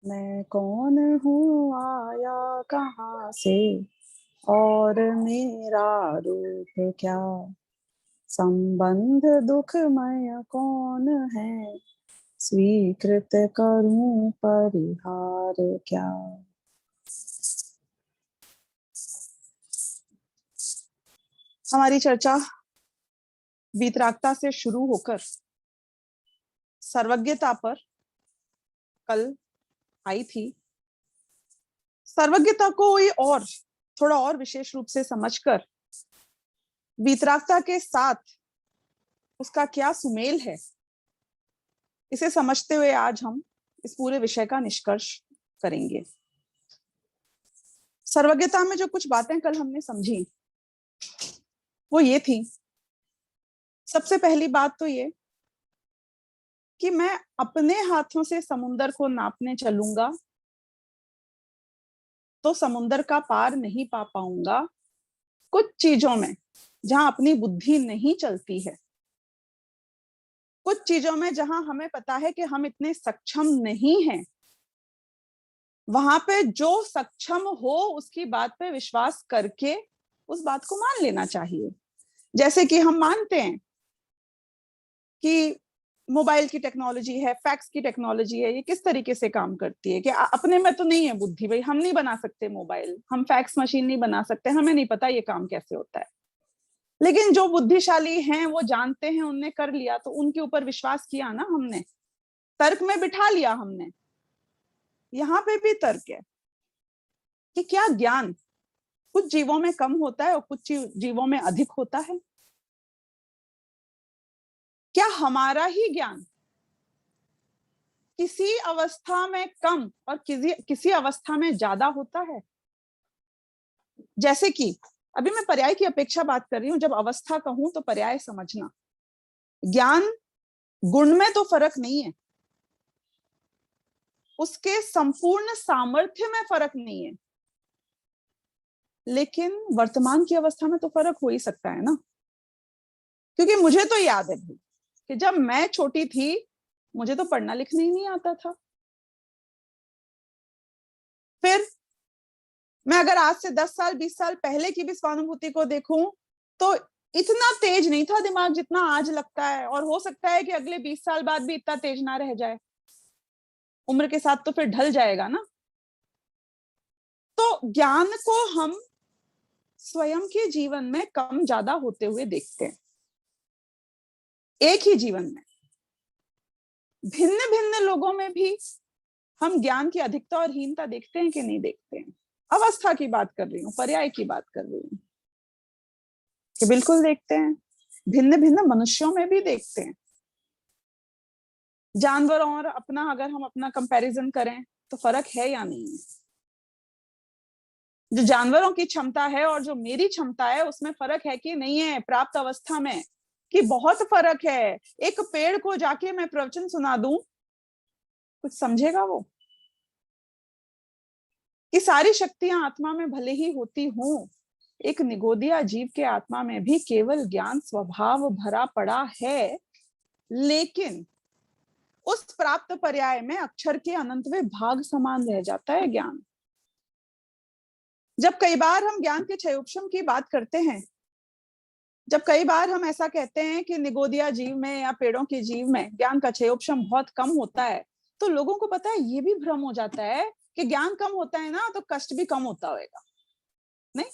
मैं कौन हूँ, आया कहाँ से, और मेरा रूप क्या। संबंध दुखमय कौन है, स्वीकृत करूं परिहार क्या। हमारी चर्चा वीतरागता से शुरू होकर सर्वज्ञता पर कल आई थी। सर्वज्ञता को और थोड़ा और विशेष रूप से समझकर वीतरागता के साथ उसका क्या सुमेल है, इसे समझते हुए आज हम इस पूरे विषय का निष्कर्ष करेंगे। सर्वज्ञता में जो कुछ बातें कल हमने समझी वो ये थी। सबसे पहली बात तो ये कि मैं अपने हाथों से समुंदर को नापने चलूंगा तो समुंदर का पार नहीं पा पाऊंगा। कुछ चीजों में जहां अपनी बुद्धि नहीं चलती है, कुछ चीजों में जहां हमें पता है कि हम इतने सक्षम नहीं हैं, वहां पे जो सक्षम हो उसकी बात पे विश्वास करके उस बात को मान लेना चाहिए। जैसे कि हम मानते हैं कि मोबाइल की टेक्नोलॉजी है, फैक्स की टेक्नोलॉजी है, ये किस तरीके से काम करती है कि अपने में तो नहीं है बुद्धि, भाई हम नहीं बना सकते मोबाइल, हम फैक्स मशीन नहीं बना सकते, हमें नहीं पता ये काम कैसे होता है। लेकिन जो बुद्धिशाली हैं वो जानते हैं, उनने कर लिया तो उनके ऊपर विश्वास किया ना हमने, तर्क में बिठा लिया हमने। यहाँ पे भी तर्क है कि क्या ज्ञान कुछ जीवों में कम होता है और कुछ जीवों में अधिक होता है। क्या हमारा ही ज्ञान किसी अवस्था में कम और किसी अवस्था में ज्यादा होता है। जैसे कि अभी मैं पर्याय की अपेक्षा बात कर रही हूं, जब अवस्था कहूं तो पर्याय समझना। ज्ञान गुण में तो फर्क नहीं है, उसके संपूर्ण सामर्थ्य में फर्क नहीं है, लेकिन वर्तमान की अवस्था में तो फर्क हो ही सकता है ना। क्योंकि मुझे तो याद है भाई कि जब मैं छोटी थी मुझे तो पढ़ना लिखना ही नहीं आता था। फिर मैं अगर आज से 10 साल 20 साल पहले की भी स्वानुभूति को देखूं तो इतना तेज नहीं था दिमाग जितना आज लगता है, और हो सकता है कि अगले 20 साल बाद भी इतना तेज ना रह जाए। उम्र के साथ तो फिर ढल जाएगा ना। तो ज्ञान को हम स्वयं के जीवन में कम ज्यादा होते हुए देखते हैं। एक ही जीवन में भिन्न भिन्न लोगों में भी हम ज्ञान की अधिकता और हीनता देखते हैं कि नहीं देखते हैं। अवस्था की बात कर रही हूँ, पर्याय की बात कर रही हूँ कि बिल्कुल देखते हैं। भिन्न भिन्न मनुष्यों में भी देखते हैं। जानवरों और अपना अगर हम अपना कंपैरिजन करें तो फर्क है या नहीं है। जो जानवरों की क्षमता है और जो मेरी क्षमता है उसमें फर्क है कि नहीं है प्राप्त अवस्था में, कि बहुत फर्क है। एक पेड़ को जाके मैं प्रवचन सुना दूं, कुछ समझेगा वो? कि सारी शक्तियां आत्मा में भले ही होती हों, एक निगोदिया जीव के आत्मा में भी केवल ज्ञान स्वभाव भरा पड़ा है। लेकिन उस प्राप्त पर्याय में अक्षर के अनंतवें भाग समान रह जाता है ज्ञान। जब कई बार हम ज्ञान के क्षयोपशम की बात करते हैं, जब कई बार हम ऐसा कहते हैं कि निगोदिया जीव में या पेड़ों के जीव में ज्ञान का क्षयोपशम बहुत कम होता है, तो लोगों को पता है ये भी भ्रम हो जाता है कि ज्ञान कम होता है ना तो कष्ट भी कम होता होगा। नहीं,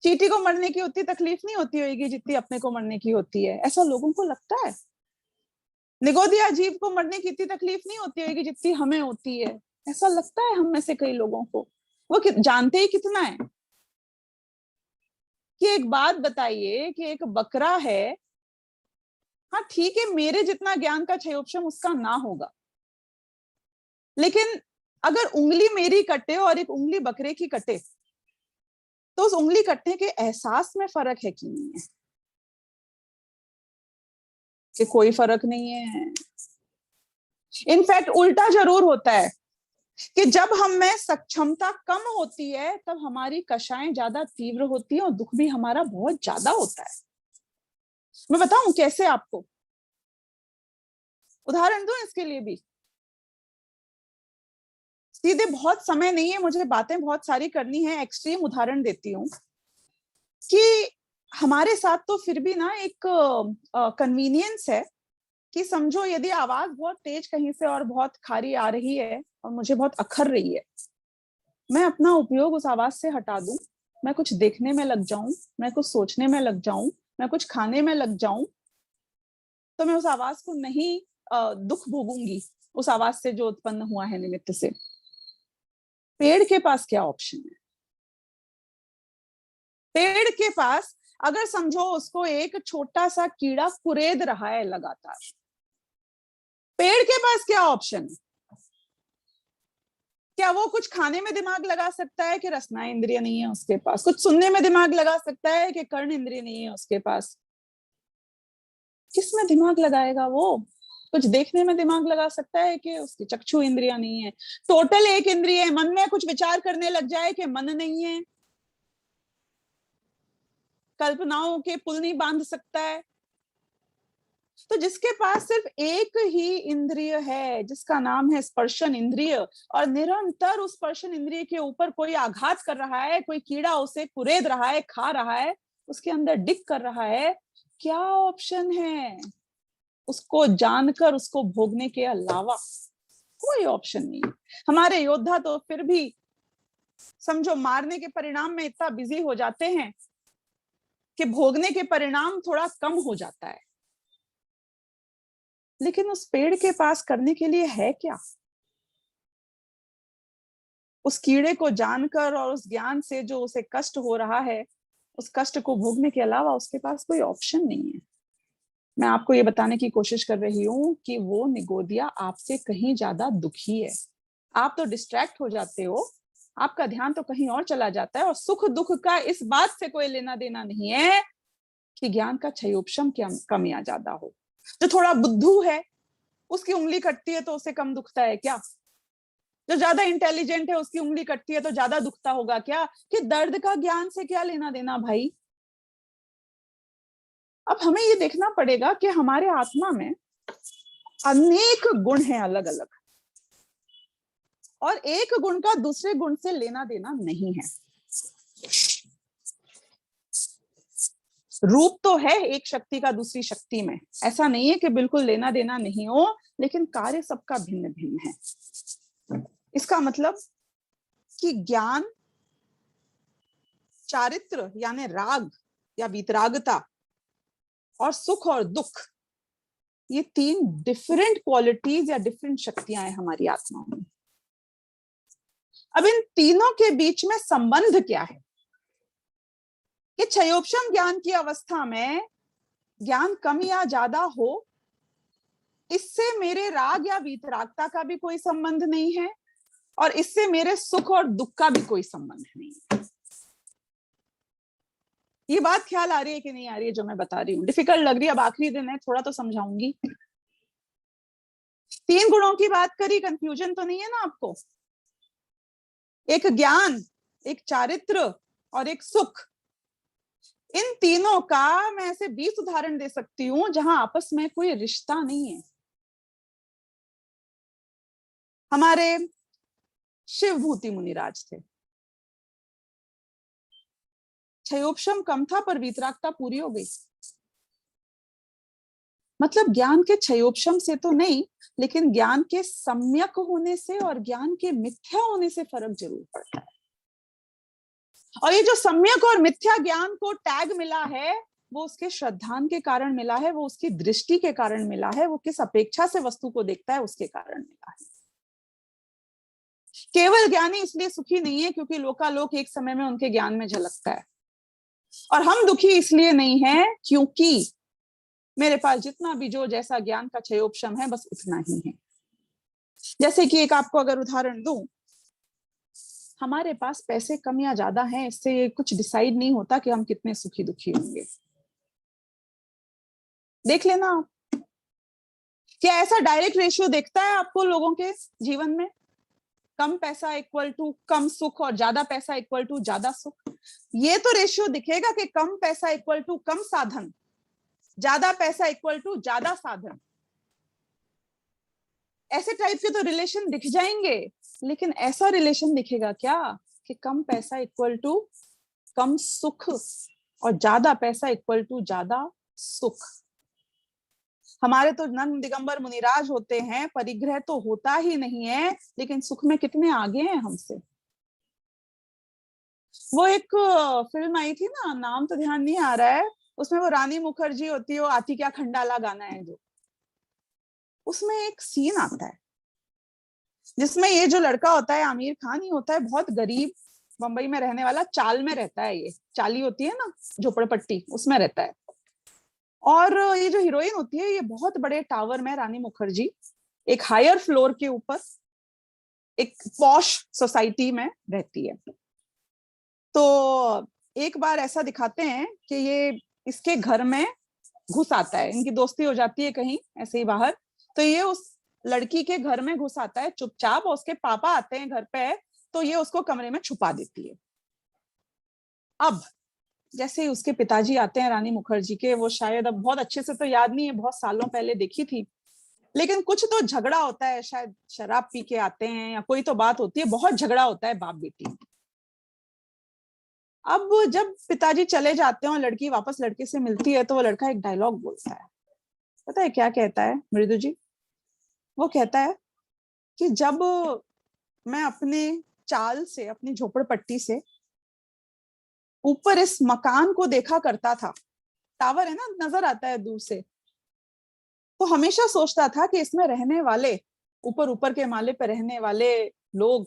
चींटी को मरने की उतनी तकलीफ नहीं होती होगी जितनी अपने को मरने की होती है, ऐसा लोगों को लगता है। निगोदिया जीव को मरने की इतनी तकलीफ नहीं होती होगी जितनी हमें होती है, ऐसा लगता है हम में से कई लोगों को। वो जानते ही कितना है कि एक बात बताइए कि एक बकरा है, हाँ ठीक है मेरे जितना ज्ञान का क्षयोपशम उसका ना होगा, लेकिन अगर उंगली मेरी कटे और एक उंगली बकरे की कटे तो उस उंगली कटने के एहसास में फर्क है कि नहीं है? कि कोई फर्क नहीं है। इनफैक्ट उल्टा जरूर होता है कि जब हम में सक्षमता कम होती है तब हमारी कषाएं ज्यादा तीव्र होती है और दुख भी हमारा बहुत ज्यादा होता है। मैं बताऊं कैसे आपको, उदाहरण दूं इसके लिए भी। सीधे बहुत समय नहीं है, मुझे बातें बहुत सारी करनी है। एक्सट्रीम उदाहरण देती हूँ कि हमारे साथ तो फिर भी ना एक कन्वीनियंस है कि समझो यदि आवाज बहुत तेज कहीं से और बहुत खारी आ रही है और मुझे बहुत अखर रही है, मैं अपना उपयोग उस आवाज से हटा दूं, मैं कुछ देखने में लग जाऊं, मैं कुछ सोचने में लग जाऊं, मैं कुछ खाने में लग जाऊं, तो मैं उस आवाज को नहीं दुख भोगूंगी, उस आवाज से जो उत्पन्न हुआ है निमित्त से। पेड़ के पास क्या ऑप्शन है? पेड़ के पास अगर समझो उसको एक छोटा सा कीड़ा कुरेद रहा है लगातार, पेड़ के पास क्या ऑप्शन है? क्या वो कुछ खाने में दिमाग लगा सकता है कि रसना इंद्रिय नहीं है उसके पास? कुछ सुनने में दिमाग लगा सकता है कि कर्ण इंद्रिय नहीं है उसके पास? किस में दिमाग लगाएगा वो? कुछ देखने में दिमाग लगा सकता है कि उसकी चक्षु इंद्रिया नहीं है? टोटल एक इंद्रिय है। मन में कुछ विचार करने लग जाए कि मन नहीं है? कल्पनाओं के पुल नहीं बांध सकता है? तो जिसके पास सिर्फ एक ही इंद्रिय है, जिसका नाम है स्पर्शन इंद्रिय, और निरंतर उस स्पर्शन इंद्रिय के ऊपर कोई आघात कर रहा है, कोई कीड़ा उसे कुरेद रहा है, खा रहा है, उसके अंदर डिग कर रहा है, क्या ऑप्शन है? उसको जानकर उसको भोगने के अलावा कोई ऑप्शन नहीं। हमारे योद्धा तो फिर भी समझो मारने के परिणाम में इतना बिजी हो जाते हैं कि भोगने के परिणाम थोड़ा कम हो जाता है। लेकिन उस पेड़ के पास करने के लिए है क्या? उस कीड़े को जानकर और उस ज्ञान से जो उसे कष्ट हो रहा है, उस कष्ट को भोगने के अलावा उसके पास कोई ऑप्शन नहीं है। मैं आपको ये बताने की कोशिश कर रही हूं कि वो निगोदिया आपसे कहीं ज्यादा दुखी है। आप तो डिस्ट्रैक्ट हो जाते हो, आपका ध्यान तो कहीं और चला जाता है, और सुख दुख का इस बात से कोई लेना देना नहीं है कि ज्ञान का क्षयोपशम कम या ज्यादा हो। जो थोड़ा बुद्धू है, उसकी उंगली कटती है तो उसे कम दुखता है क्या? जो ज्यादा इंटेलिजेंट है उसकी उंगली कटती है तो ज्यादा दुखता होगा क्या? कि दर्द का ज्ञान से क्या लेना देना भाई? अब हमें ये देखना पड़ेगा कि हमारे आत्मा में अनेक गुण हैं अलग अलग, और एक गुण का दूसरे गुण से लेना देना नहीं है। रूप तो है एक शक्ति का दूसरी शक्ति में, ऐसा नहीं है कि बिल्कुल लेना देना नहीं हो, लेकिन कार्य सबका भिन्न भिन्न है। इसका मतलब कि ज्ञान, चारित्र यानी राग या वीतरागता, और सुख और दुख, ये तीन डिफरेंट क्वालिटीज या डिफरेंट शक्तियां हैं हमारी आत्मा में। अब इन तीनों के बीच में संबंध क्या है? कि क्षयोपशम ज्ञान की अवस्था में ज्ञान कम या ज्यादा हो, इससे मेरे राग या वीतरागता का भी कोई संबंध नहीं है, और इससे मेरे सुख और दुख का भी कोई संबंध नहीं है। ये बात ख्याल आ रही है कि नहीं आ रही है जो मैं बता रही हूँ? डिफिकल्ट लग रही है? अब आखिरी दिन है, थोड़ा तो समझाऊंगी। तीन गुणों की बात करी, कंफ्यूजन तो नहीं है ना आपको? एक ज्ञान, एक चारित्र और एक सुख। इन तीनों का मैं ऐसे 20 उदाहरण दे सकती हूं जहां आपस में कोई रिश्ता नहीं है। हमारे शिवभूति मुनिराज थे, क्षयोपशम कम था पर वीतरागता पूरी हो गई। मतलब ज्ञान के क्षयोपशम से तो नहीं, लेकिन ज्ञान के सम्यक होने से और ज्ञान के मिथ्या होने से फर्क जरूर पड़ता है। और ये जो सम्यक और मिथ्या ज्ञान को टैग मिला है, वो उसके श्रद्धान के कारण मिला है, वो उसकी दृष्टि के कारण मिला है, वो किस अपेक्षा से वस्तु को देखता है उसके कारण मिला है। केवल ज्ञानी इसलिए सुखी नहीं है क्योंकि लोकालोक एक समय में उनके ज्ञान में झलकता है, और हम दुखी इसलिए नहीं है क्योंकि मेरे पास जितना भी जो जैसा ज्ञान का क्षयोपशम है बस उतना ही है। जैसे कि एक आपको अगर उदाहरण दूं, हमारे पास पैसे कम या ज्यादा हैं, इससे कुछ डिसाइड नहीं होता कि हम कितने सुखी दुखी होंगे। देख लेना आप, क्या ऐसा डायरेक्ट रेशियो देखता है आपको लोगों के जीवन में? कम पैसा इक्वल टू कम सुख और ज्यादा पैसा इक्वल टू ज्यादा सुख? ये तो रेशियो दिखेगा कि कम पैसा इक्वल टू कम साधन, ज्यादा पैसा इक्वल टू ज्यादा साधन। ऐसे टाइप के तो रिलेशन दिख जाएंगे, लेकिन ऐसा रिलेशन दिखेगा क्या कि कम पैसा इक्वल टू कम सुख और ज्यादा पैसा इक्वल टू ज्यादा सुख। हमारे तो नंद दिगंबर मुनिराज होते हैं, परिग्रह तो होता ही नहीं है, लेकिन सुख में कितने आगे हैं हमसे। वो एक फिल्म आई थी ना, नाम तो ध्यान नहीं आ रहा है, उसमें वो रानी मुखर्जी होती है, वो आती क्या खंडाला गाना है जो, उसमें एक सीन आता है जिसमें ये जो लड़का होता है आमिर खान ही होता है, बहुत गरीब बंबई में रहने वाला, चाल में रहता है, ये चाली होती है ना झोपड़पट्टी, उसमें रहता है। और ये जो हीरोइन होती है ये बहुत बड़े टावर में, रानी मुखर्जी एक हायर फ्लोर के ऊपर एक पॉश सोसाइटी में रहती है। तो एक बार ऐसा दिखाते हैं कि ये इसके घर में घुस आता है, इनकी दोस्ती हो जाती है कहीं ऐसे ही बाहर, तो ये उस लड़की के घर में घुस आता है चुपचाप, और उसके पापा आते हैं घर पे, तो ये उसको कमरे में छुपा देती है। अब जैसे ही उसके पिताजी आते हैं रानी मुखर्जी के, वो शायद अब बहुत अच्छे से तो याद नहीं है, बहुत सालों पहले देखी थी, लेकिन कुछ तो झगड़ा होता है, शायद शराब पी के आते हैं या कोई तो बात होती है, बहुत झगड़ा होता है बाप बेटी। अब जब पिताजी चले जाते हैं और लड़की वापस लड़के से मिलती है, तो वो लड़का एक डायलॉग बोलता है, पता है क्या कहता है मृदु जी? वो कहता है कि जब मैं अपने चाल से, अपनी झोपड़पट्टी से ऊपर इस मकान को देखा करता था, टावर है ना, नजर आता है दूर से, तो हमेशा सोचता था कि इसमें रहने वाले, ऊपर ऊपर के माले पे रहने वाले लोग,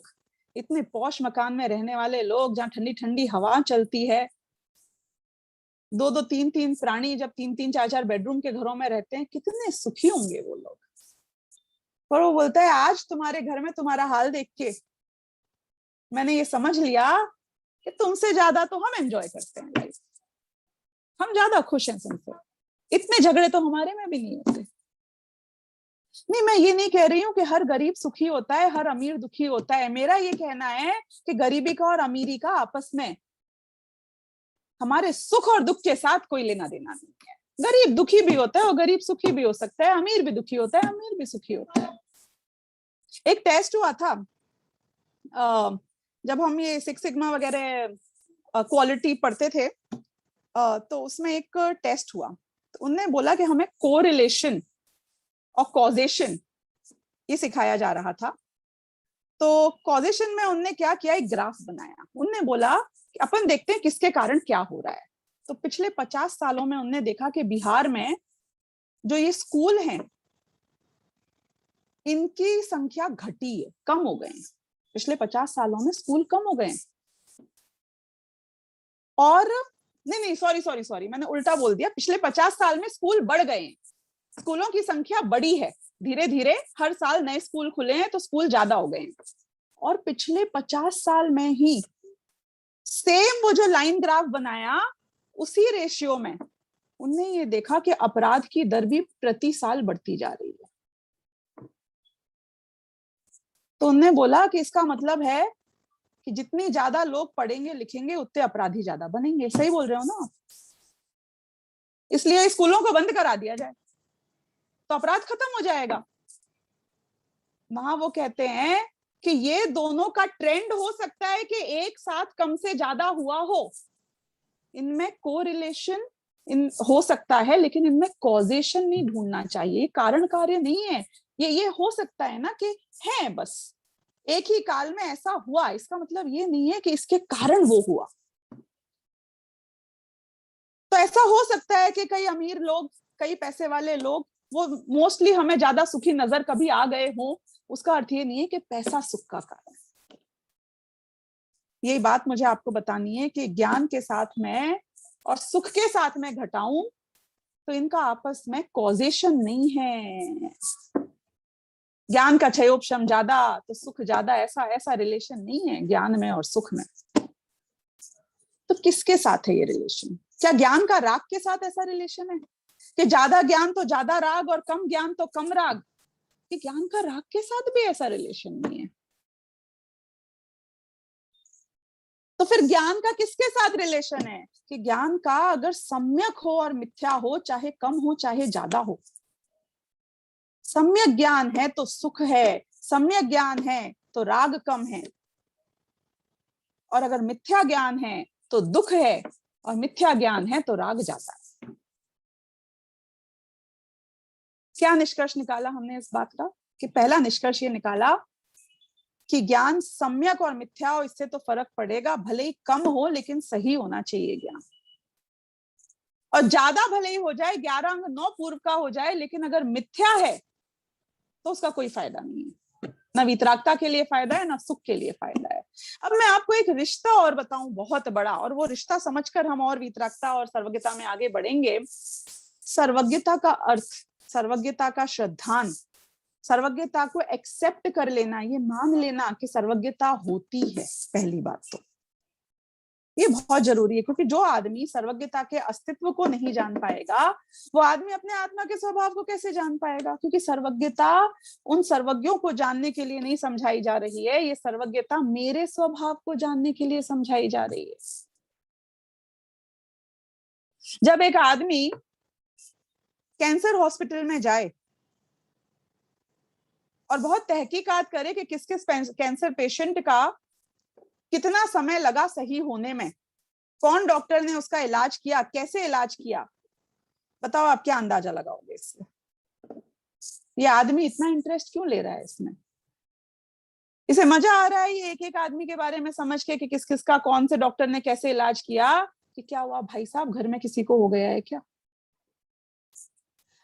इतने पौश मकान में रहने वाले लोग, जहाँ ठंडी ठंडी हवा चलती है, दो दो तीन तीन प्राणी जब तीन तीन चार चार बेडरूम के घरों में रहते हैं, कितने सुखी होंगे वो लोग। और वो बोलता है आज तुम्हारे घर में तुम्हारा हाल देख के मैंने ये समझ लिया कि तुमसे ज्यादा तो हम एंजॉय करते हैं लाइफ, हम ज्यादा खुश हैं तुमसे, इतने झगड़े तो हमारे में भी नहीं होते। नहीं, मैं ये नहीं कह रही हूँ कि हर गरीब सुखी होता है, हर अमीर दुखी होता है। मेरा ये कहना है कि गरीबी का और अमीरी का आपस में हमारे सुख और दुख के साथ कोई लेना देना नहीं है। गरीब दुखी भी होता है और गरीब सुखी भी हो सकता है, अमीर भी दुखी होता है, अमीर भी सुखी होता है। एक टेस्ट हुआ था जब हम ये सिक्स सिग्मा वगैरह क्वालिटी पढ़ते थे, तो उसमें एक टेस्ट हुआ, तो उनने बोला कि हमें कोरिलेशन और कॉजेशन ये सिखाया जा रहा था। तो कॉजेशन में उनने क्या किया, एक ग्राफ बनाया, उनने बोला कि अपन देखते हैं किसके कारण क्या हो रहा है। तो पिछले 50 सालों में उनने देखा कि बिहार में जो ये स्कूल हैं इनकी संख्या घटी है, कम हो गए हैं, पिछले 50 सालों में स्कूल कम हो गए हैं। और नहीं सॉरी मैंने उल्टा बोल दिया, पिछले 50 साल में स्कूल बढ़ गए हैं, स्कूलों की संख्या बढ़ी है, धीरे धीरे हर साल नए स्कूल खुले हैं तो स्कूल ज्यादा हो गए हैं। और पिछले 50 साल में ही सेम वो जो लाइन ग्राफ बनाया, उसी रेशियो में उनने ये देखा कि अपराध की दर भी प्रति साल बढ़ती जा रही है। तो उनने बोला कि इसका मतलब है कि जितनी ज्यादा लोग पढ़ेंगे लिखेंगे उतने अपराधी ज्यादा बनेंगे। सही बोल रहे हो ना? इसलिए स्कूलों को बंद करा दिया जाए तो अपराध खत्म हो जाएगा। वहां वो कहते हैं कि ये दोनों का ट्रेंड हो सकता है कि एक साथ कम से ज्यादा हुआ हो, इनमें कोरिलेशन हो सकता है, लेकिन इनमें कॉजेशन नहीं ढूंढना चाहिए, कारण कार्य नहीं है। ये हो सकता है ना कि है बस एक ही काल में ऐसा हुआ, इसका मतलब ये नहीं है कि इसके कारण वो हुआ। तो ऐसा हो सकता है कि कई अमीर लोग, कई पैसे वाले लोग, वो मोस्टली हमें ज्यादा सुखी नजर कभी आ गए हों, उसका अर्थ ये नहीं है कि पैसा सुख का कारण। यही बात मुझे आपको बतानी है कि ज्ञान के साथ में और सुख के साथ में घटाऊं तो इनका आपस में कॉजेशन नहीं है। ज्ञान का क्षयोपशम ज्यादा तो सुख ज्यादा, ऐसा रिलेशन नहीं है ज्ञान में और सुख में। तो किसके साथ है ये रिलेशन? क्या ज्ञान का राग के साथ ऐसा रिलेशन है कि ज्यादा ज्ञान तो ज्यादा राग और कम ज्ञान तो कम राग? कि ज्ञान का राग के साथ भी ऐसा रिलेशन नहीं है। तो फिर ज्ञान का किसके साथ रिलेशन है? कि ज्ञान का अगर सम्यक हो और मिथ्या हो, चाहे कम हो चाहे ज्यादा हो, सम्यक ज्ञान है तो सुख है, सम्यक ज्ञान है तो राग कम है, और अगर मिथ्या ज्ञान है तो दुख है, और मिथ्या ज्ञान है तो राग जाता है। क्या निष्कर्ष निकाला हमने इस बात का? कि पहला निष्कर्ष ये निकाला कि ज्ञान सम्यक और मिथ्या हो, इससे तो फर्क पड़ेगा, भले ही कम हो लेकिन सही होना चाहिए ज्ञान। और ज्यादा भले ही हो जाए, 11 अंग 9 पूर्व का हो जाए, लेकिन अगर मिथ्या है तो उसका कोई फायदा नहीं है, ना वितरागता के लिए फायदा है, ना सुख के लिए फायदा है। अब मैं आपको एक रिश्ता और बताऊं बहुत बड़ा, और वो रिश्ता समझकर हम और वितरागता और सर्वज्ञता में आगे बढ़ेंगे। सर्वज्ञता का अर्थ, सर्वज्ञता का श्रद्धान, सर्वज्ञता को एक्सेप्ट कर लेना, ये मान लेना कि सर्वज्ञता होती है। पहली बात तो ये बहुत जरूरी है, क्योंकि जो आदमी सर्वज्ञता के अस्तित्व को नहीं जान पाएगा, वो आदमी अपने आत्मा के स्वभाव को कैसे जान पाएगा? क्योंकि सर्वज्ञता उन सर्वज्ञों को जानने के लिए नहीं समझाई जा रही है, ये सर्वज्ञता मेरे स्वभाव को जानने के लिए समझाई जा रही है। जब एक आदमी कैंसर हॉस्पिटल में जाए और बहुत तहकीकात करे कि किस किस कैंसर पेशेंट का कितना समय लगा सही होने में, कौन डॉक्टर ने उसका इलाज किया, कैसे इलाज किया, बताओ आप क्या अंदाजा लगाओगे इससे? ये आदमी इतना इंटरेस्ट क्यों ले रहा है इसमें? इसे मजा आ रहा है ये एक एक आदमी के बारे में समझ के कि किस किस का कौन से डॉक्टर ने कैसे इलाज किया, कि क्या हुआ भाई साहब घर में किसी को हो गया है क्या?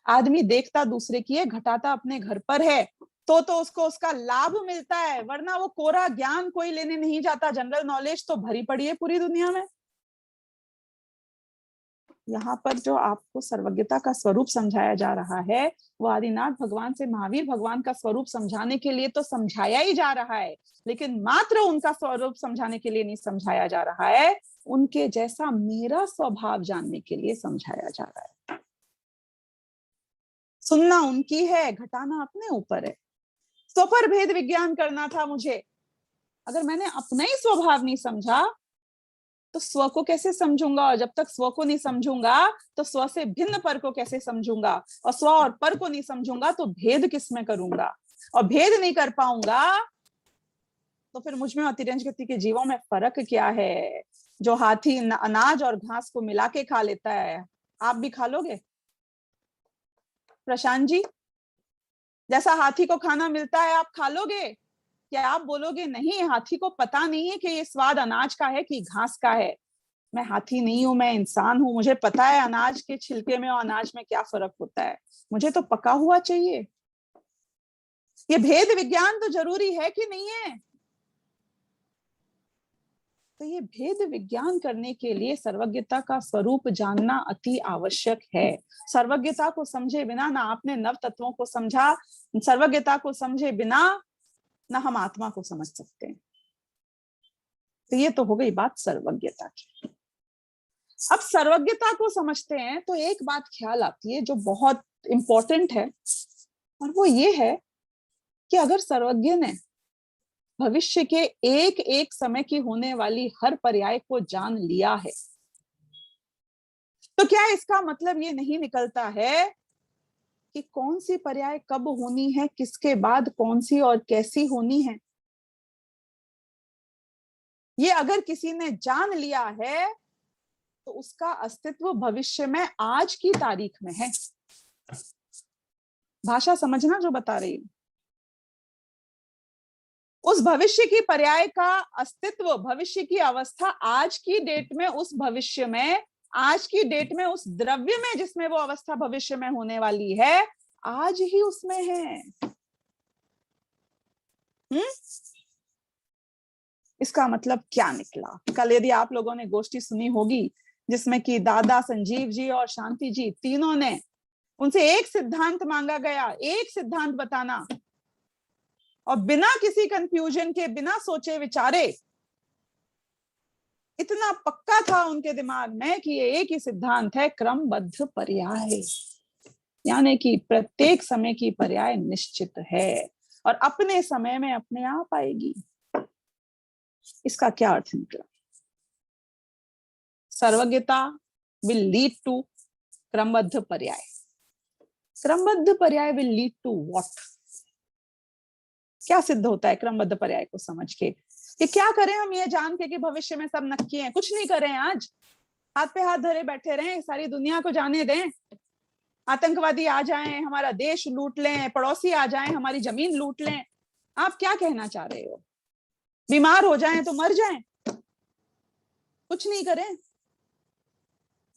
आदमी देखता दूसरे की है, घटाता अपने घर पर है, तो उसको उसका लाभ मिलता है, वरना वो कोरा ज्ञान कोई लेने नहीं जाता। जनरल नॉलेज तो भरी पड़ी है पूरी दुनिया में। यहाँ पर जो आपको सर्वज्ञता का स्वरूप समझाया जा रहा है, वो आदिनाथ भगवान से महावीर भगवान का स्वरूप समझाने के लिए तो समझाया ही जा रहा है, लेकिन मात्र उनका स्वरूप समझाने के लिए नहीं समझाया जा रहा है, उनके जैसा मेरा स्वभाव जानने के लिए समझाया जा रहा है। सुनना उनकी है, घटाना अपने ऊपर है। स्वपर भेद विज्ञान करना था मुझे, अगर मैंने अपना ही स्वभाव नहीं समझा तो स्व को कैसे समझूंगा? और जब तक स्व को नहीं समझूंगा तो स्व से भिन्न पर को कैसे समझूंगा? और स्व और पर को नहीं समझूंगा तो भेद किस में करूंगा? और भेद नहीं कर पाऊंगा तो फिर मुझ में और तिरंज गति के जीवों में फर्क क्या है? जो हाथी अनाज और घास को मिला के खा लेता है, आप भी खा लोगे? प्रशांत जी, जैसा हाथी को खाना मिलता है आप खा लोगे? क्या आप बोलोगे नहीं, हाथी को पता नहीं है कि ये स्वाद अनाज का है कि घास का है? मैं हाथी नहीं हूं, मैं इंसान हूं, मुझे पता है अनाज के छिलके में और अनाज में क्या फर्क होता है, मुझे तो पका हुआ चाहिए। ये भेद विज्ञान तो जरूरी है कि नहीं है? तो ये भेद विज्ञान करने के लिए सर्वज्ञता का स्वरूप जानना अति आवश्यक है। सर्वज्ञता को समझे बिना ना आपने नव तत्वों को समझा, सर्वज्ञता को समझे बिना ना हम आत्मा को समझ सकते हैं। तो ये तो हो गई बात सर्वज्ञता की। अब सर्वज्ञता को समझते हैं तो एक बात ख्याल आती है जो बहुत इंपॉर्टेंट है, और वो ये है कि अगर सर्वज्ञ ने भविष्य के एक एक समय की होने वाली हर पर्याय को जान लिया है, तो क्या इसका मतलब ये नहीं निकलता है कि कौन सी पर्याय कब होनी है, किसके बाद कौन सी और कैसी होनी है? ये अगर किसी ने जान लिया है तो उसका अस्तित्व भविष्य में आज की तारीख में है। भाषा समझना जो बता रही हूं, उस भविष्य की पर्याय का अस्तित्व, भविष्य की अवस्था आज की डेट में उस भविष्य में, आज की डेट में उस द्रव्य में जिसमें वो अवस्था भविष्य में होने वाली है, आज ही उसमें है। इसका मतलब क्या निकला? कल यदि आप लोगों ने गोष्ठी सुनी होगी जिसमें कि दादा संजीव जी और शांति जी तीनों ने, उनसे एक सिद्धांत मांगा गया, एक सिद्धांत बताना, और बिना किसी कंफ्यूजन के, बिना सोचे विचारे, इतना पक्का था उनके दिमाग में कि ये एक ही सिद्धांत है, क्रमबद्ध पर्याय, यानी कि प्रत्येक समय की पर्याय निश्चित है और अपने समय में अपने आप आएगी। इसका क्या अर्थ निकला? सर्वज्ञता विल लीड टू क्रमबद्ध पर्याय। क्रमबद्ध पर्याय विल लीड टू व्हाट? क्या सिद्ध होता है क्रमबद्ध पर्याय को समझ के? कि क्या करें हम ये जान के कि भविष्य में सब नक्की हैं? कुछ नहीं करें, आज हाथ पे हाथ धरे बैठे रहें, सारी दुनिया को जाने दें, आतंकवादी आ जाएं हमारा देश लूट लें, पड़ोसी आ जाएं हमारी जमीन लूट लें, आप क्या कहना चाह रहे हो? बीमार हो जाएं तो मर जाएं, कुछ नहीं करें?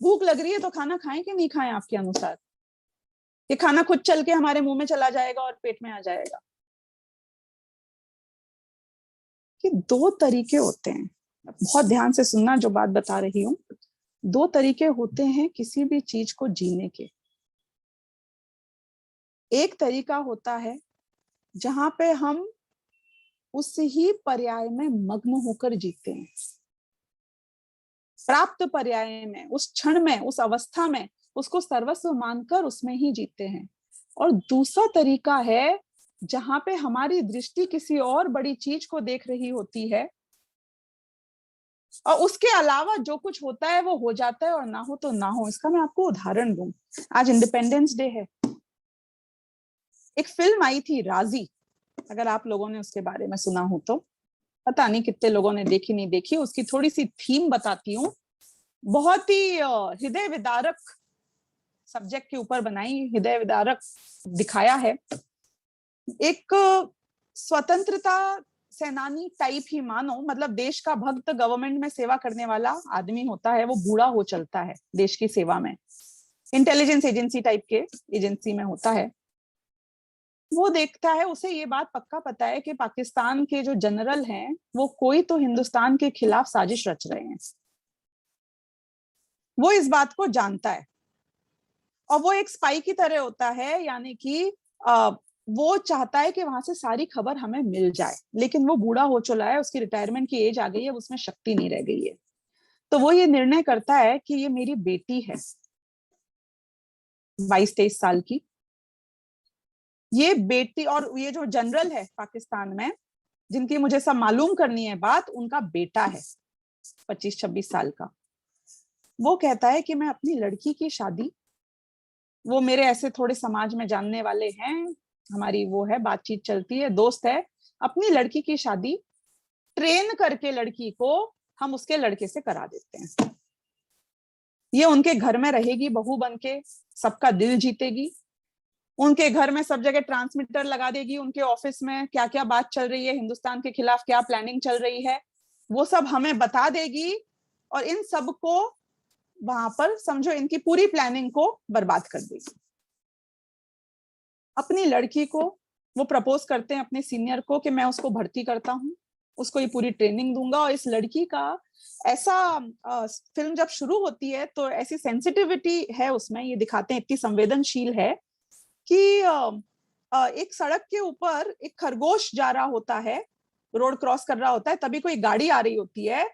भूख लग रही है तो खाना खाएं कि नहीं खाएं आपके अनुसार? ये खाना खुद चल के हमारे मुंह में चला जाएगा और पेट में आ जाएगा? कि दो तरीके होते हैं, बहुत ध्यान से सुनना जो बात बता रही हूं। दो तरीके होते हैं किसी भी चीज को जीने के। एक तरीका होता है जहां पे हम उस ही पर्याय में मग्न होकर जीते हैं, प्राप्त पर्याय में, उस क्षण में, उस अवस्था में उसको सर्वस्व मानकर उसमें ही जीते हैं। और दूसरा तरीका है जहां पे हमारी दृष्टि किसी और बड़ी चीज को देख रही होती है और उसके अलावा जो कुछ होता है वो हो जाता है और ना हो तो ना हो। इसका मैं आपको उदाहरण दूं, आज इंडिपेंडेंस डे है, एक फिल्म आई थी राजी, अगर आप लोगों ने उसके बारे में सुना हो तो, पता नहीं कितने लोगों ने देखी नहीं देखी। उसकी थोड़ी सी थीम बताती हूँ, बहुत ही हृदय विदारक सब्जेक्ट के ऊपर बनाई, हृदय विदारक दिखाया है। एक स्वतंत्रता सेनानी टाइप ही मानो, मतलब देश का भक्त, गवर्नमेंट में सेवा करने वाला आदमी होता है, वो बूढ़ा हो चलता है देश की सेवा में, इंटेलिजेंस एजेंसी टाइप के एजेंसी में होता है। वो देखता है, उसे ये बात पक्का पता है कि पाकिस्तान के जो जनरल हैं वो कोई तो हिंदुस्तान के खिलाफ साजिश रच रहे हैं, वो इस बात को जानता है। और वो एक स्पाई की तरह होता है, यानी कि वो चाहता है कि वहां से सारी खबर हमें मिल जाए, लेकिन वो बूढ़ा हो चुका है, उसकी रिटायरमेंट की एज आ गई है, उसमें शक्ति नहीं रह गई है। तो वो ये निर्णय करता है कि ये मेरी बेटी है 22-23 साल की, ये बेटी, और ये जो जनरल है पाकिस्तान में जिनकी मुझे सब मालूम करनी है बात, उनका बेटा है 25-26 साल का। वो कहता है कि मैं अपनी लड़की की शादी, वो मेरे ऐसे थोड़े समाज में जानने वाले हैं, हमारी वो है बातचीत चलती है, दोस्त है, अपनी लड़की की शादी ट्रेन करके लड़की को हम उसके लड़के से करा देते हैं। ये उनके घर में रहेगी बहू बन के, सबका दिल जीतेगी, उनके घर में सब जगह ट्रांसमीटर लगा देगी, उनके ऑफिस में क्या क्या बात चल रही है, हिंदुस्तान के खिलाफ क्या प्लानिंग चल रही है, वो सब हमें बता देगी, और इन सब को वहां पर समझो इनकी पूरी प्लानिंग को बर्बाद कर देगी। अपनी लड़की को वो प्रपोज करते हैं अपने सीनियर को कि मैं उसको भर्ती करता हूँ, उसको ये पूरी ट्रेनिंग दूंगा। और इस लड़की का ऐसा फिल्म जब शुरू होती है तो ऐसी सेंसिटिविटी है उसमें, ये दिखाते हैं, इतनी संवेदनशील है कि एक सड़क के ऊपर एक खरगोश जा रहा होता है, रोड क्रॉस कर रहा होता है, तभी कोई गाड़ी आ रही होती है,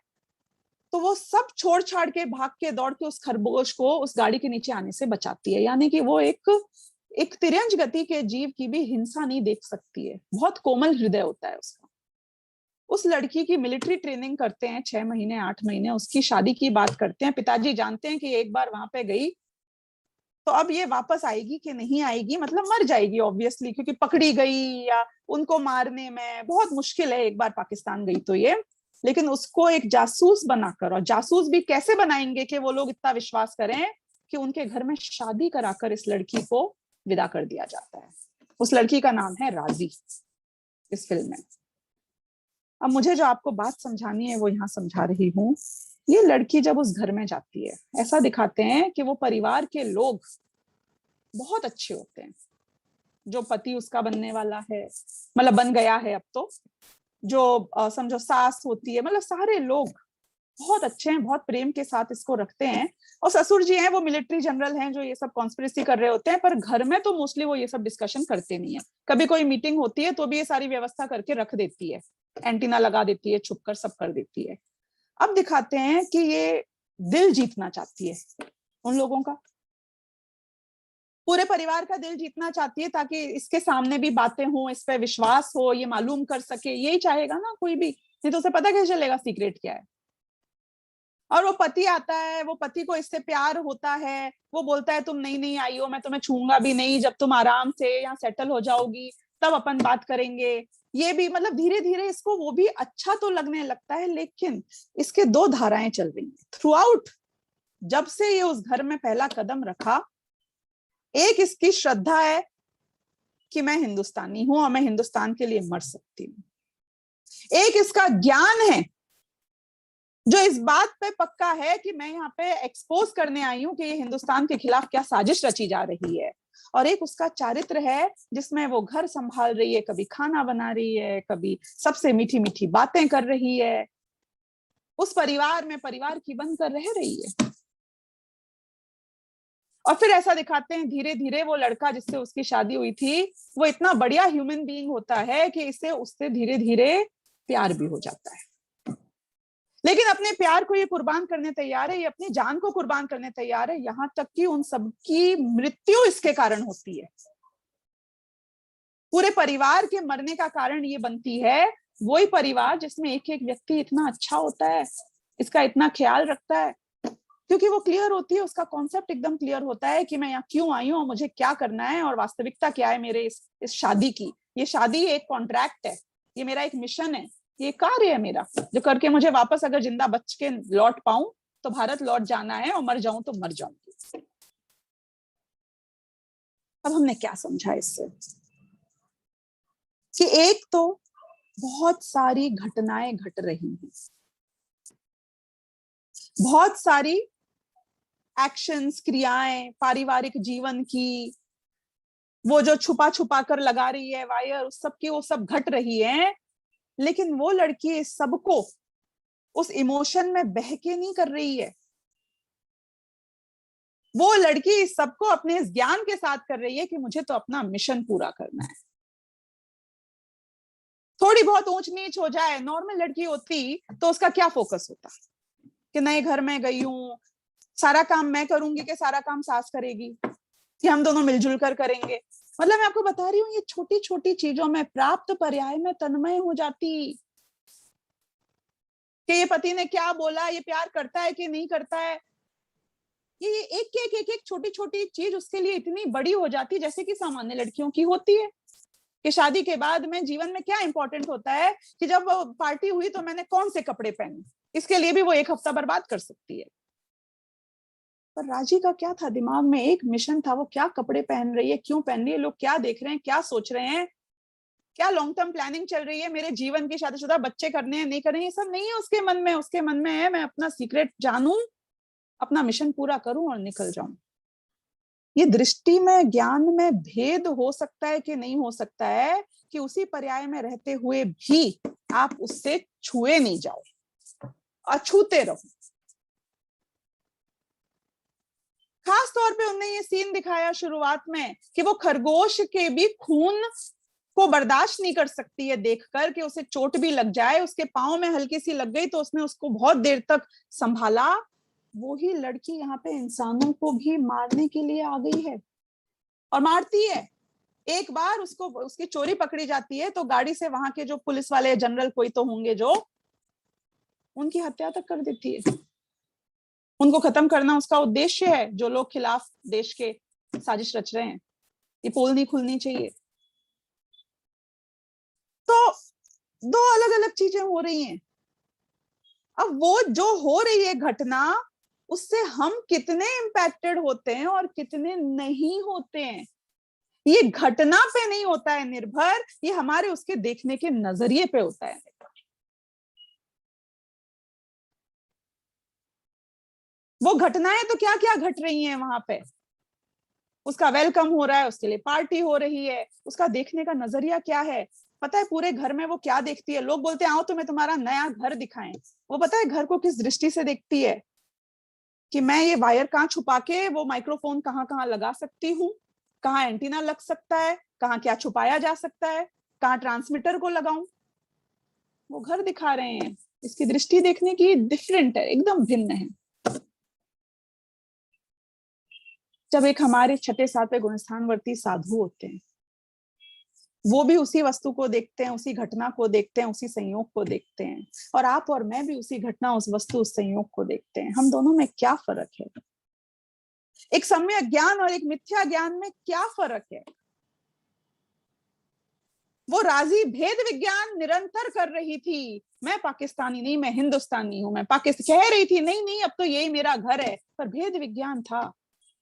तो वो सब छोड़ छाड़ के भाग के दौड़ के उस खरगोश को उस गाड़ी के नीचे आने से बचाती है। यानी कि वो एक तिरंज गति के जीव की भी हिंसा नहीं देख सकती है, बहुत कोमल हृदय होता है उसका। उस लड़की की मिलिट्री ट्रेनिंग करते हैं 6 महीने 8 महीने, उसकी शादी की बात करते हैं। पिताजी जानते हैं कि एक बार वहां पे गई तो अब ये वापस आएगी कि नहीं आएगी, मतलब मर जाएगी ऑब्वियसली, क्योंकि पकड़ी गई या उनको मारने में बहुत मुश्किल है, एक बार पाकिस्तान गई तो ये। लेकिन उसको एक जासूस बनाकर, और जासूस भी कैसे बनाएंगे कि वो लोग इतना विश्वास करें कि उनके घर में शादी कराकर इस लड़की को विदा कर दिया जाता है। उस लड़की का नाम है राजी इस फिल्म में। अब मुझे जो आपको बात समझानी है वो यहाँ समझा रही हूँ। ये लड़की जब उस घर में जाती है, ऐसा दिखाते हैं कि वो परिवार के लोग बहुत अच्छे होते हैं, जो पति उसका बनने वाला है, मतलब बन गया है अब तो, जो समझो सास होती है, मतलब सारे लोग बहुत अच्छे हैं, बहुत प्रेम के साथ इसको रखते हैं। और ससुर जी हैं वो मिलिट्री जनरल हैं जो ये सब कॉन्स्पिरेसी कर रहे होते हैं, पर घर में तो मोस्टली वो ये सब डिस्कशन करते नहीं है। कभी कोई मीटिंग होती है तो भी ये सारी व्यवस्था करके रख देती है, एंटीना लगा देती है, छुपकर सब कर देती है। अब दिखाते हैं कि ये दिल जीतना चाहती है उन लोगों का, पूरे परिवार का दिल जीतना चाहती है, ताकि इसके सामने भी बातें हो, इस पे विश्वास हो, ये मालूम कर सके, यही चाहेगा ना कोई भी, नहीं तो उसे पता कैसे चलेगा सीक्रेट क्या है। और वो पति आता है, वो पति को इससे प्यार होता है, वो बोलता है तुम नहीं नहीं आई हो, मैं तुम्हें छूंगा भी नहीं, जब तुम आराम से यहाँ सेटल हो जाओगी तब अपन बात करेंगे। ये भी मतलब धीरे धीरे इसको वो भी अच्छा तो लगने लगता है, लेकिन इसके दो धाराएं चल रही हैं थ्रू आउट। जब से ये उस घर में पहला कदम रखा, एक इसकी श्रद्धा है कि मैं हिंदुस्तानी हूं और मैं हिंदुस्तान के लिए मर सकती हूं। एक इसका ज्ञान है जो इस बात पे पक्का है कि मैं यहाँ पे एक्सपोज करने आई हूं कि ये हिंदुस्तान के खिलाफ क्या साजिश रची जा रही है। और एक उसका चारित्र है जिसमें वो घर संभाल रही है, कभी खाना बना रही है, कभी सबसे मीठी मीठी बातें कर रही है, उस परिवार में परिवार की बनकर रह रही है। और फिर ऐसा दिखाते हैं धीरे धीरे वो लड़का जिससे उसकी शादी हुई थी वो इतना बढ़िया ह्यूमन बीइंग होता है कि इसे उससे धीरे धीरे प्यार भी हो जाता है। लेकिन अपने प्यार को ये कुर्बान करने तैयार है, ये अपनी जान को कुर्बान करने तैयार है, यहां तक कि उन सबकी मृत्यु इसके कारण होती है। पूरे परिवार के मरने का कारण ये बनती है वही परिवार जिसमें एक एक व्यक्ति इतना अच्छा होता है, इसका इतना ख्याल रखता है, क्योंकि वो क्लियर होती है, उसका कॉन्सेप्ट एकदम क्लियर होता है कि मैं यहाँ क्यों आई हूँ और मुझे क्या करना है और वास्तविकता क्या है मेरे इस शादी की। ये शादी एक कॉन्ट्रैक्ट है, ये मेरा एक मिशन है, ये कार्य है मेरा, जो करके मुझे वापस अगर जिंदा बच के लौट पाऊं तो भारत लौट जाना है, और मर जाऊं तो मर जाऊंगी। अब हमने क्या समझा इससे कि एक तो बहुत सारी घटनाएं घट रही हैं, बहुत सारी एक्शंस, क्रियाएं पारिवारिक जीवन की, वो जो छुपा छुपा कर लगा रही है वायर, उस सब की वो सब घट रही है। लेकिन वो लड़की इस सबको उस इमोशन में बह के नहीं कर रही है, वो लड़की इस सबको अपने इस ज्ञान के साथ कर रही है कि मुझे तो अपना मिशन पूरा करना है। थोड़ी बहुत ऊंच नीच हो जाए, नॉर्मल लड़की होती तो उसका क्या फोकस होता कि नए घर में गई हूं, सारा काम मैं करूंगी कि सारा काम सास करेगी, कि हम दोनों मिलजुल कर करेंगे। मतलब मैं आपको बता रही हूँ ये छोटी छोटी चीजों में प्राप्त पर्याय में तन्मय हो जाती कि ये पति ने क्या बोला, ये प्यार करता है कि नहीं करता है। ये एक छोटी छोटी चीज उसके लिए इतनी बड़ी हो जाती जैसे कि सामान्य लड़कियों की होती है कि शादी के बाद में जीवन में क्या इंपॉर्टेंट होता है कि जब वो पार्टी हुई तो मैंने कौन से कपड़े पहने, इसके लिए भी वो एक हफ्ता बर्बाद कर सकती है। पर राजी का क्या था दिमाग में, एक मिशन था, वो क्या कपड़े पहन रही है, क्यों पहन रही है, लोग क्या देख रहे हैं, क्या सोच रहे हैं, क्या लॉन्ग टर्म प्लानिंग चल रही है, मेरे जीवन की शादीशुदा बच्चे करने हैं नहीं करने, ये सब नहीं है उसके मन में। उसके मन में है मैं अपना सीक्रेट जानूं, अपना मिशन पूरा करूं और निकल जाऊं। ये दृष्टि में, ज्ञान में भेद हो सकता है कि नहीं हो सकता है कि उसी पर्याय में रहते हुए भी आप उससे छुए नहीं जाओ, अछूते रहो। खास तौर पे उन्होंने ये सीन दिखाया शुरुआत में कि वो खरगोश के भी खून को बर्दाश्त नहीं कर सकती है देखकर कि उसे चोट भी लग जाए, उसके पांव में हल्की सी लग गई तो उसने उसको बहुत देर तक संभाला। वो ही लड़की यहाँ पे इंसानों को भी मारने के लिए आ गई है और मारती है। एक बार उसको, उसकी चोरी पकड़ी जाती है तो गाड़ी से वहां के जो पुलिस वाले जनरल कोई तो होंगे जो उनकी हत्या तक कर देती है। उनको खत्म करना उसका उद्देश्य है, जो लोग खिलाफ देश के साजिश रच रहे हैं। ये पोल नहीं खुलनी चाहिए। तो दो अलग अलग चीजें हो रही हैं। अब वो जो हो रही है घटना, उससे हम कितने इंपैक्टेड होते हैं और कितने नहीं होते हैं, ये घटना पे नहीं होता है निर्भर, ये हमारे उसके देखने के नजरिए पे होता है निर्भर। वो घटनाएं तो क्या क्या घट रही हैं वहां पे, उसका वेलकम हो रहा है, उसके लिए पार्टी हो रही है, उसका देखने का नजरिया क्या है। पता है पूरे घर में वो क्या देखती है, लोग बोलते हैं आओ तुम्हें तुम्हारा नया घर दिखाएं, वो पता है घर को किस दृष्टि से देखती है कि मैं ये वायर कहाँ छुपा के वो माइक्रोफोन कहाँ कहाँ लगा सकती हूँ, कहाँ एंटीना लग सकता है, कहाँ क्या छुपाया जा सकता है, कहाँ ट्रांसमीटर को लगाऊं। वो घर दिखा रहे हैं, इसकी दृष्टि देखने की डिफरेंट है, एकदम भिन्न है। जब एक हमारे छठे सातवें गुणस्थानवर्ती साधु होते हैं, वो भी उसी वस्तु को देखते हैं, उसी घटना को देखते हैं, उसी संयोग को देखते हैं, और आप और मैं भी उसी घटना, उस वस्तु, उस संयोग को देखते हैं। हम दोनों में क्या फर्क है, एक सम्यक ज्ञान और एक मिथ्या ज्ञान में क्या फर्क है। वो राजी भेद विज्ञान निरंतर कर रही थी, मैं पाकिस्तानी नहीं, मैं हिंदुस्तानी हूं, मैं पाकिस्तान कह रही थी, नहीं नहीं अब तो यही मेरा घर है, पर भेद विज्ञान था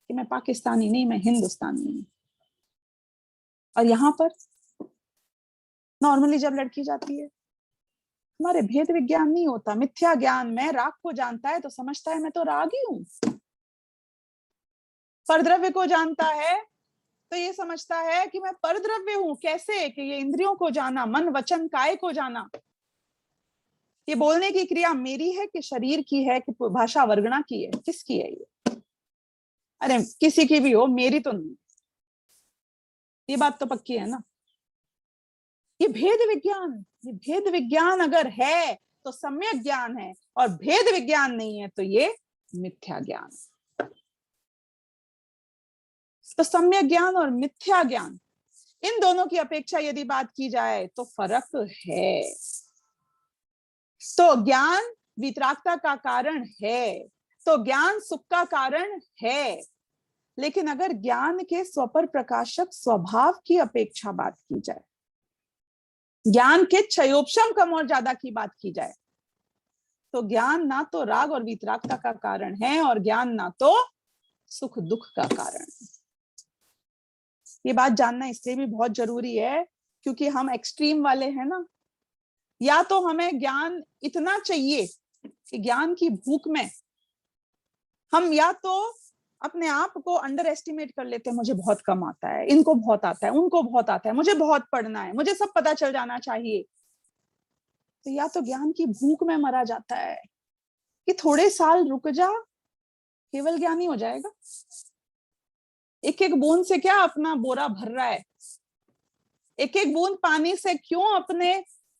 कि मैं पाकिस्तानी नहीं, मैं हिंदुस्तानी हूं। और यहां पर नॉर्मली जब लड़की जाती है, हमारे भेद विज्ञान नहीं होता, मिथ्या ज्ञान। मैं राग को जानता है तो समझता है मैं तो रागी हूं, परद्रव्य को जानता है तो ये समझता है कि मैं परद्रव्य हूं। कैसे? कि ये इंद्रियों को जाना, मन वचन काय को जाना। ये बोलने की क्रिया मेरी है कि शरीर की है कि भाषा वर्गणा की है, किसकी है ये? अरे किसी की भी हो, मेरी तो नहीं। ये बात तो पक्की है ना। ये भेद विज्ञान, ये भेद विज्ञान अगर है तो सम्यक ज्ञान है, और भेद विज्ञान नहीं है तो ये मिथ्या ज्ञान। तो सम्यक ज्ञान और मिथ्या ज्ञान, इन दोनों की अपेक्षा यदि बात की जाए तो फर्क है। तो ज्ञान वितरागता का कारण है, तो ज्ञान सुख का कारण है। लेकिन अगर ज्ञान के स्वपर प्रकाशक स्वभाव की अपेक्षा बात की जाए, ज्ञान के क्षयोपशम कम और ज्यादा की बात की जाए, तो ज्ञान ना तो राग और वितरागता का कारण है, और ज्ञान ना तो सुख दुख का कारण। ये बात जानना इसलिए भी बहुत जरूरी है क्योंकि हम एक्सट्रीम वाले हैं ना। या तो हमें ज्ञान इतना चाहिए कि ज्ञान की भूख में हम या तो अपने आप को अंडर एस्टिमेट कर लेते हैं, मुझे बहुत कम आता है, इनको बहुत आता है, उनको बहुत आता है, मुझे बहुत पढ़ना है, मुझे सब पता चल जाना चाहिए। तो या तो ज्ञान की भूख में मरा जाता है कि थोड़े साल रुक जा, केवल ज्ञानी हो जाएगा। एक एक बूंद से क्या अपना बोरा भर रहा है, एक एक बूंद पानी से क्यों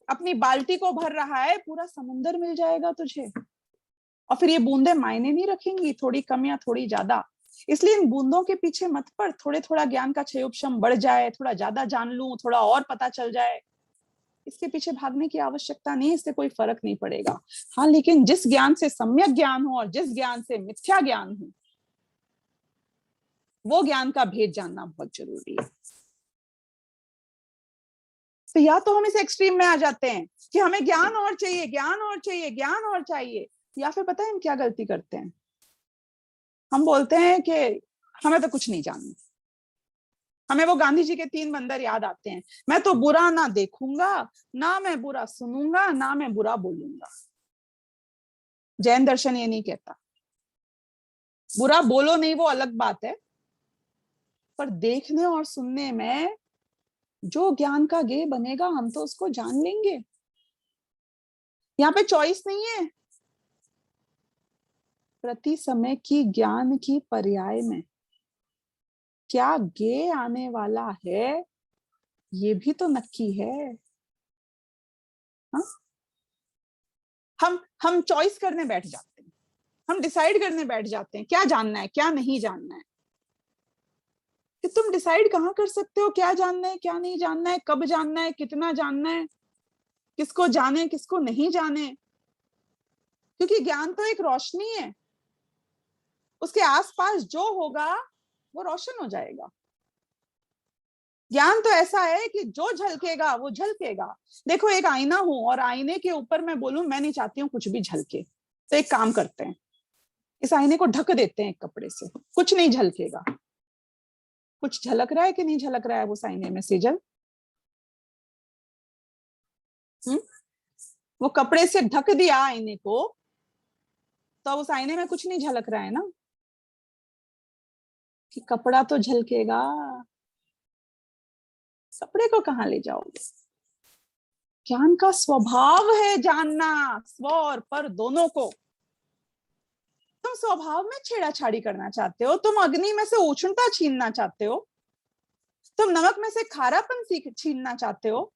अपनी बाल्टी को भर रहा है, पूरा समुंदर मिल जाएगा तुझे। और फिर ये बूंदे मायने नहीं रखेंगी, थोड़ी कम या थोड़ी ज्यादा। इसलिए इन बूंदों के पीछे मत पड़, थोड़े थोड़ा ज्ञान का क्षयोपशम बढ़ जाए, थोड़ा ज्यादा जान लूं, थोड़ा और पता चल जाए, इसके पीछे भागने की आवश्यकता नहीं, इससे कोई फर्क नहीं पड़ेगा। हाँ, लेकिन जिस ज्ञान से सम्यक ज्ञान हो और जिस ज्ञान से मिथ्या ज्ञान हो, वो ज्ञान का भेद जानना बहुत जरूरी है। तो या तो हम इस एक्सट्रीम में आ जाते हैं कि हमें ज्ञान और चाहिए, ज्ञान और चाहिए, ज्ञान और चाहिए, या फिर पता है हम क्या गलती करते हैं, हम बोलते हैं कि हमें तो कुछ नहीं जानना। हमें वो गांधी जी के 3 बंदर याद आते हैं, मैं तो बुरा ना देखूंगा, ना मैं बुरा सुनूंगा, ना मैं बुरा बोलूंगा। जैन दर्शन ये नहीं कहता, बुरा बोलो नहीं वो अलग बात है, पर देखने और सुनने में जो ज्ञान का गेय बनेगा हम तो उसको जान लेंगे। यहाँ पे चॉइस नहीं है। प्रति समय की ज्ञान की पर्याय में क्या गेय आने वाला है, ये भी तो नक्की है। हा? हम चॉइस करने बैठ जाते हैं, हम डिसाइड करने बैठ जाते हैं क्या जानना है क्या नहीं जानना है। कि तुम डिसाइड कहाँ कर सकते हो क्या जानना है क्या नहीं जानना है, कब जानना है, कितना जानना है, किसको जाने किसको नहीं जाने। क्योंकि ज्ञान तो एक रोशनी है, उसके आसपास जो होगा वो रोशन हो जाएगा। ज्ञान तो ऐसा है कि जो झलकेगा वो झलकेगा। देखो एक आईना हूं और आईने के ऊपर मैं बोलूं मैं नहीं चाहती हूँ कुछ भी झलके, तो एक काम करते हैं, इस आईने को ढक देते हैं एक कपड़े से, कुछ नहीं झलकेगा। कुछ झलक रहा है कि नहीं झलक रहा है वो आईने में सेजल? वो कपड़े से ढक दिया आईने को, तो उस आईने में कुछ नहीं झलक रहा है ना। कि कपड़ा तो झलकेगा, कपड़े को कहाँ ले जाओगे? ज्ञान का स्वभाव है जानना स्व और पर दोनों को। तुम स्वभाव में छेड़ाछाड़ी करना चाहते हो, तुम अग्नि में से उष्णता छीनना चाहते हो, तुम नमक में से खारापन छीनना चाहते हो।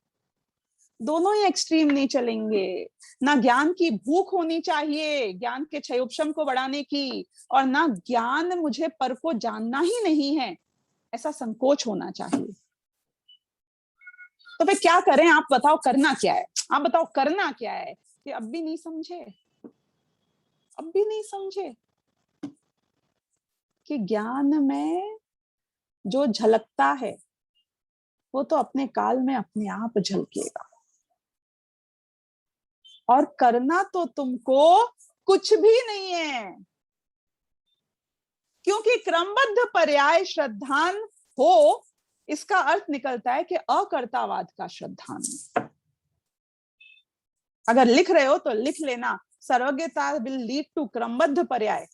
दोनों ही एक्सट्रीम नहीं चलेंगे। ना ज्ञान की भूख होनी चाहिए ज्ञान के क्षयोपशम को बढ़ाने की, और ना ज्ञान मुझे पर को जानना ही नहीं है ऐसा संकोच होना चाहिए। तो फिर क्या करें आप बताओ, करना क्या है? आप बताओ करना क्या है? कि अब भी नहीं समझे, अब भी नहीं समझे कि ज्ञान में जो झलकता है वो तो अपने काल में अपने आप झलकेगा। और करना तो तुमको कुछ भी नहीं है, क्योंकि क्रमबद्ध पर्याय श्रद्धान हो, इसका अर्थ निकलता है कि अकर्तावाद का श्रद्धान। अगर लिख रहे हो तो लिख लेना, सर्वज्ञता विल लीड टू क्रमबद्ध पर्याय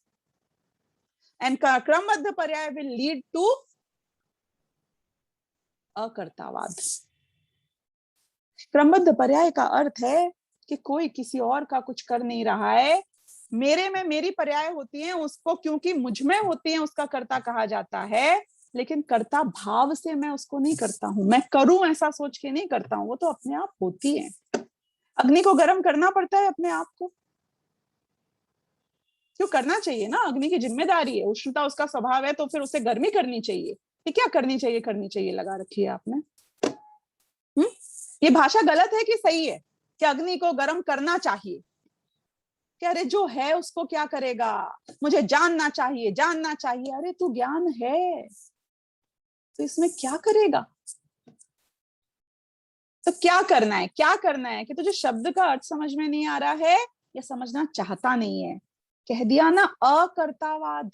एंड क्रमबद्ध पर्याय विल लीड टू अकर्तावाद। क्रमबद्ध पर्याय का अर्थ है कि कोई किसी और का कुछ कर नहीं रहा है, मेरे में मेरी पर्याय होती है, उसको क्योंकि मुझ में होती है उसका कर्ता कहा जाता है, लेकिन कर्ता भाव से मैं उसको नहीं करता हूं, मैं करूं ऐसा सोच के नहीं करता हूं, वो तो अपने आप होती है। अग्नि को गर्म करना पड़ता है अपने आप को, क्यों करना चाहिए ना, अग्नि की जिम्मेदारी है, उष्णता उसका स्वभाव है, तो फिर उसे गर्मी करनी चाहिए। ये क्या करनी चाहिए लगा रखी है आपने। ये भाषा गलत है कि सही है कि अग्नि को गर्म करना चाहिए? कि अरे जो है उसको क्या करेगा, मुझे जानना चाहिए जानना चाहिए। अरे तू ज्ञान है तो इसमें क्या करेगा, तो क्या करना है, क्या करना है कि तुझे शब्द का अर्थ समझ में नहीं आ रहा है या समझना चाहता नहीं है, कह दिया ना अकर्तावाद।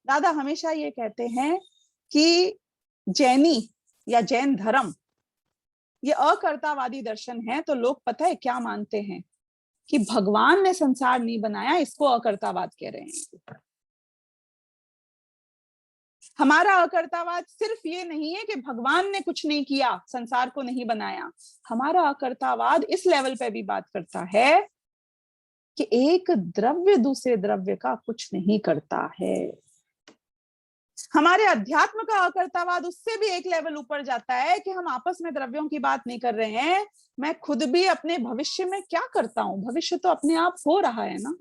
दादा हमेशा ये कहते हैं कि जैनी या जैन धर्म ये अकर्तावादी दर्शन है, तो लोग पता है क्या मानते हैं कि भगवान ने संसार नहीं बनाया, इसको अकर्तावाद कह रहे हैं। हमारा अकर्तावाद सिर्फ ये नहीं है कि भगवान ने कुछ नहीं किया, संसार को नहीं बनाया, हमारा अकर्तावाद इस लेवल पे भी बात करता है कि एक द्रव्य दूसरे द्रव्य का कुछ नहीं करता है। हमारे अध्यात्म का अकर्तावाद उससे भी एक लेवल ऊपर जाता है कि हम आपस में द्रव्यों की बात नहीं कर रहे हैं, मैं खुद भी अपने भविष्य में क्या करता हूं, भविष्य तो अपने आप हो रहा है ना।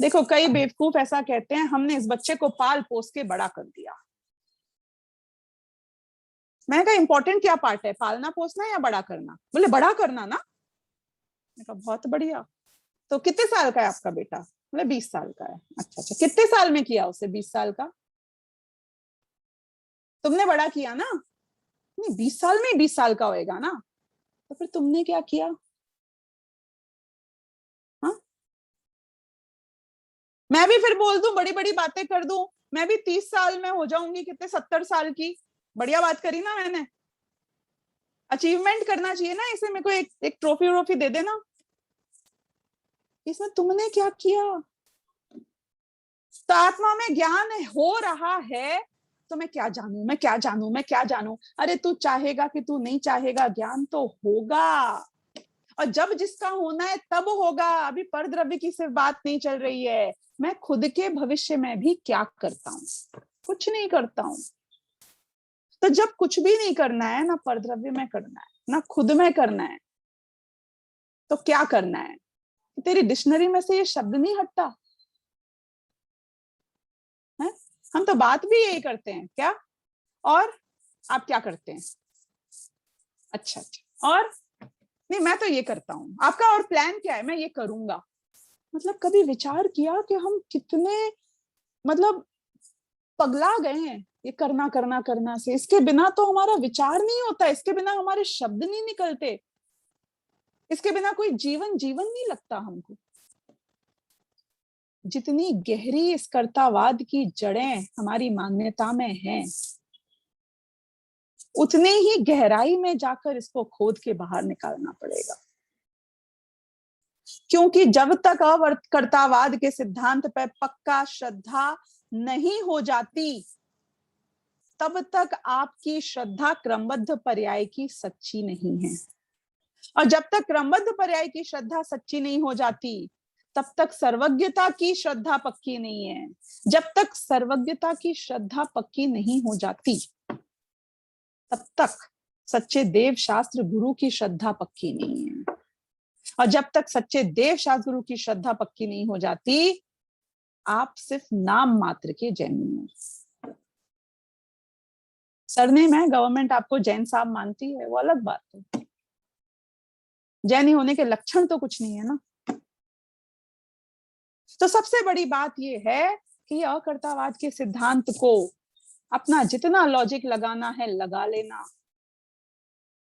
देखो कई बेवकूफ ऐसा कहते हैं हमने इस बच्चे को पाल पोस के बड़ा कर दिया। मैंने कहा इंपॉर्टेंट क्या पार्ट है, पालना पोसना या बड़ा करना? बोले बड़ा करना ना। मैंने कहा बहुत बढ़िया, तो कितने साल का है आपका बेटा? बोले 20 साल का है। अच्छा अच्छा, कितने साल में किया उसे 20 साल का? तुमने बड़ा किया ना? नहीं 20 साल में ही 20 साल का होएगा ना, तो फिर तुमने क्या किया? हाँ, मैं भी फिर बोल दूं, बड़ी बड़ी बातें कर दूं, मैं भी 30 साल में हो जाऊंगी, कितने 70 साल की, बढ़िया बात करी ना मैंने। अचीवमेंट करना चाहिए ना इसे, मेरे को एक ट्रॉफी व्रॉफी दे देना। इसमें तुमने क्या किया? तो आत्मा में ज्ञान हो रहा है, तो मैं क्या जानू, मैं क्या जानू, मैं क्या जानू। अरे तू चाहेगा कि तू नहीं चाहेगा, ज्ञान तो होगा, और जब जिसका होना है तब होगा। अभी पर द्रव्य की सिर्फ बात नहीं चल रही है, मैं खुद के भविष्य में भी क्या करता हूं, कुछ नहीं करता हूं। तो जब कुछ भी नहीं करना है, ना पर द्रव्य में करना है ना खुद में करना है, तो क्या करना है? तेरी डिक्शनरी में से ये शब्द नहीं हटता है? हम तो बात भी यही करते हैं क्या, और आप क्या करते हैं? अच्छा अच्छा, और नहीं मैं तो ये करता हूं, आपका और प्लान क्या है? मैं ये करूंगा। मतलब कभी विचार किया कि हम कितने मतलब पगला गए हैं ये करना करना करना से? इसके बिना तो हमारा विचार नहीं होता, इसके बिना हमारे शब्द नहीं निकलते, इसके बिना कोई जीवन जीवन नहीं लगता हमको। जितनी गहरी इस कर्तावाद की जड़ें हमारी मान्यता में हैं, उतने ही गहराई में जाकर इसको खोद के बाहर निकालना पड़ेगा। क्योंकि जब तक अकर्तावाद के सिद्धांत पर पक्का श्रद्धा नहीं हो जाती, तब तक आपकी श्रद्धा क्रमबद्ध पर्याय की सच्ची नहीं है। और जब तक क्रमबद्ध पर्याय की श्रद्धा सच्ची नहीं हो जाती, तब तक सर्वज्ञता की श्रद्धा पक्की नहीं है। जब तक सर्वज्ञता की श्रद्धा पक्की नहीं हो जाती, तब तक सच्चे देव शास्त्र गुरु की श्रद्धा पक्की नहीं है। और जब तक सच्चे देव शास्त्र गुरु की श्रद्धा पक्की नहीं हो जाती, आप सिर्फ नाम मात्र के जैनी हो। सरनेम है, गवर्नमेंट आपको जैन साहब मानती है, वो अलग बात है। जैनी होने के लक्षण तो कुछ नहीं है ना। तो सबसे बड़ी बात यह है कि अकर्तावाद के सिद्धांत को अपना जितना लॉजिक लगाना है लगा लेना,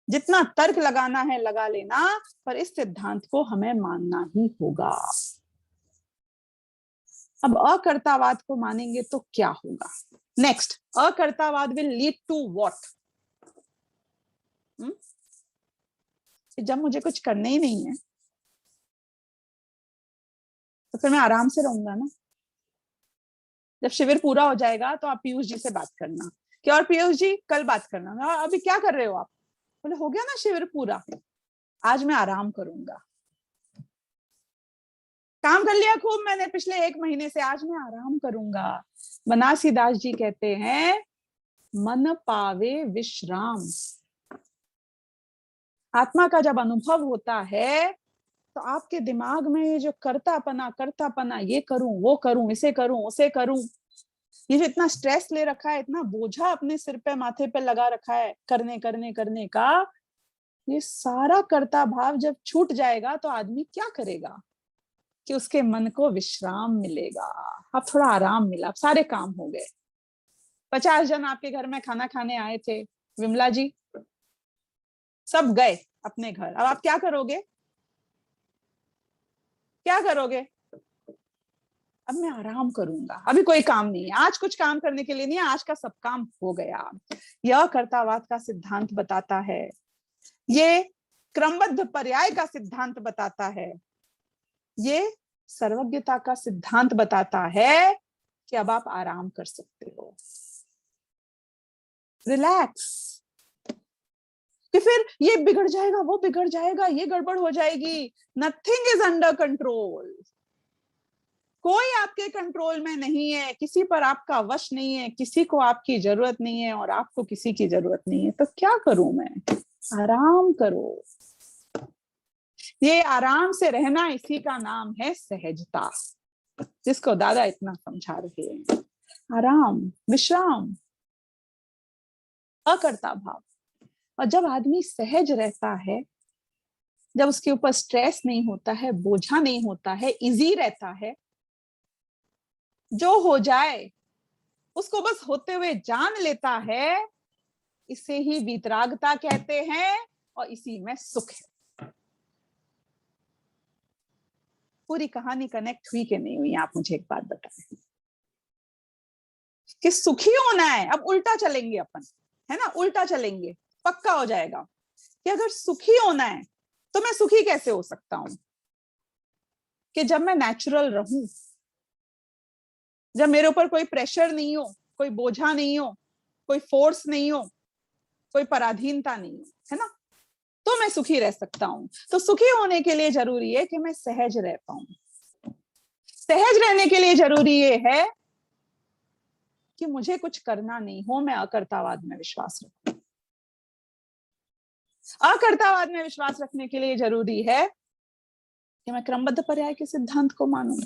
जितना तर्क लगाना है लगा लेना, पर इस सिद्धांत को हमें मानना ही होगा। अब अकर्तावाद को मानेंगे तो क्या होगा? नेक्स्ट, अकर्तावाद विल लीड टू व्हाट? जब मुझे कुछ करना ही नहीं है तो फिर मैं आराम से रहूंगा ना। जब शिविर पूरा हो जाएगा तो आप पीयूष जी से बात करना कि और पीयूष जी कल बात करना, अभी क्या कर रहे हो आप? बोले हो गया ना शिविर पूरा, आज मैं आराम करूंगा, काम कर लिया खूब मैंने पिछले 1 महीने से, आज मैं आराम करूंगा। बनारसीदास जी कहते हैं मन पावे विश्राम। आत्मा का जब अनुभव होता है तो आपके दिमाग में जो करतापना, ये करूं वो करूं इसे करूं उसे करूं, ये जो इतना स्ट्रेस ले रखा है, इतना बोझा अपने सिर पे माथे पे लगा रखा है करने का, ये सारा कर्ता भाव जब छूट जाएगा तो आदमी क्या करेगा कि उसके मन को विश्राम मिलेगा। अब थोड़ा आराम मिला, अब सारे काम हो गए। 50 जन आपके घर में खाना खाने आए थे, विमला जी, सब गए अपने घर, अब आप क्या करोगे? क्या करोगे? अब मैं आराम करूंगा, अभी कोई काम नहीं है, आज कुछ काम करने के लिए नहीं है, आज का सब काम हो गया। यह कर्तावाद का सिद्धांत बताता है, ये क्रमबद्ध पर्याय का सिद्धांत बताता है, ये सर्वज्ञता का सिद्धांत बताता है कि अब आप आराम कर सकते हो, रिलैक्स। कि फिर ये बिगड़ जाएगा, वो बिगड़ जाएगा, ये गड़बड़ हो जाएगी, नथिंग इज अंडर कंट्रोल। कोई आपके कंट्रोल में नहीं है, किसी पर आपका वश नहीं है, किसी को आपकी जरूरत नहीं है और आपको किसी की जरूरत नहीं है, तो क्या करूं मैं? आराम करो। ये आराम से रहना, इसी का नाम है सहजता, जिसको दादा इतना समझा रहे हैं। आराम, विश्राम, अकर्ता भाव। और जब आदमी सहज रहता है, जब उसके ऊपर स्ट्रेस नहीं होता है, बोझा नहीं होता है, इजी रहता है, जो हो जाए उसको बस होते हुए जान लेता है, इसे ही वीतरागता कहते हैं और इसी में सुख है। पूरी कहानी कनेक्ट हुई कि नहीं हुई? आप मुझे एक बात बताएं कि सुखी होना है, अब उल्टा चलेंगे अपन, है ना, उल्टा चलेंगे, पक्का हो जाएगा कि अगर सुखी होना है तो मैं सुखी कैसे हो सकता हूं? कि जब मैं नेचुरल रहूं, जब मेरे ऊपर कोई प्रेशर नहीं हो, कोई बोझा नहीं हो, कोई फोर्स नहीं हो, कोई पराधीनता नहीं हो, है ना, तो मैं सुखी रह सकता हूं। तो सुखी होने के लिए जरूरी है कि मैं सहज रह पाऊं। सहज रहने के लिए जरूरी ये है कि मुझे कुछ करना नहीं हो, मैं अकर्तावाद में विश्वास रखूं। अकर्तावाद में विश्वास रखने के लिए जरूरी है कि मैं क्रमबद्ध पर्याय के सिद्धांत को मानूं।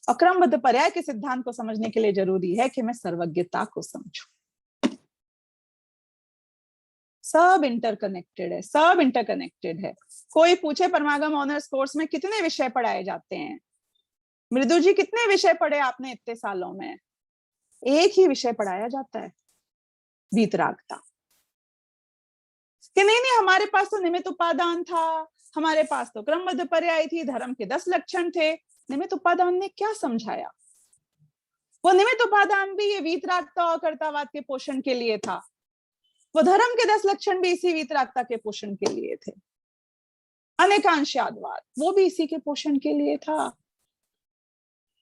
और क्रमबद्ध पर्याय के सिद्धांत को समझने के लिए जरूरी है कि मैं सर्वज्ञता को समझूं। सब इंटरकनेक्टेड है, सब इंटरकनेक्टेड है। कोई पूछे परमागम ऑनर्स कोर्स में कितने विषय पढ़ाए जाते हैं? मृदु जी कितने विषय पढ़े आपने इतने सालों में? एक ही विषय पढ़ाया जाता है, वीतरागता। कि नहीं नहीं हमारे पास तो निमित्त उपादान था, हमारे पास तो क्रमबद्ध पर्याय थी, धर्म के 10 लक्षण थे। निमित्त उपादान ने क्या समझाया? वो निमित्त उपादान भी ये वीतरागता और कर्तावाद के पोषण के लिए था, वो धर्म के 10 लक्षण भी इसी वीतरागता के पोषण के लिए थे। अनेकांशवाद वो भी इसी के पोषण के लिए था।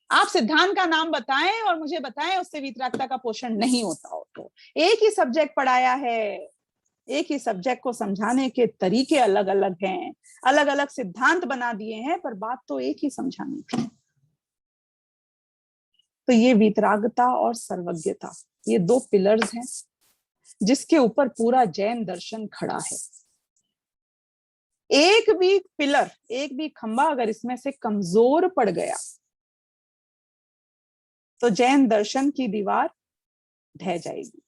आप सिद्धांत का नाम बताएं और मुझे बताएं उससे वीतरागता का पोषण नहीं होता हो तो। एक ही सब्जेक्ट पढ़ाया है, एक ही सब्जेक्ट को समझाने के तरीके अलग अलग हैं, अलग अलग सिद्धांत बना दिए हैं, पर बात तो एक ही समझानी थी। तो ये वीतरागता और सर्वज्ञता, ये 2 पिलर्स हैं जिसके ऊपर पूरा जैन दर्शन खड़ा है। एक भी पिलर, एक भी खंभा अगर इसमें से कमजोर पड़ गया तो जैन दर्शन की दीवार ढह जाएगी,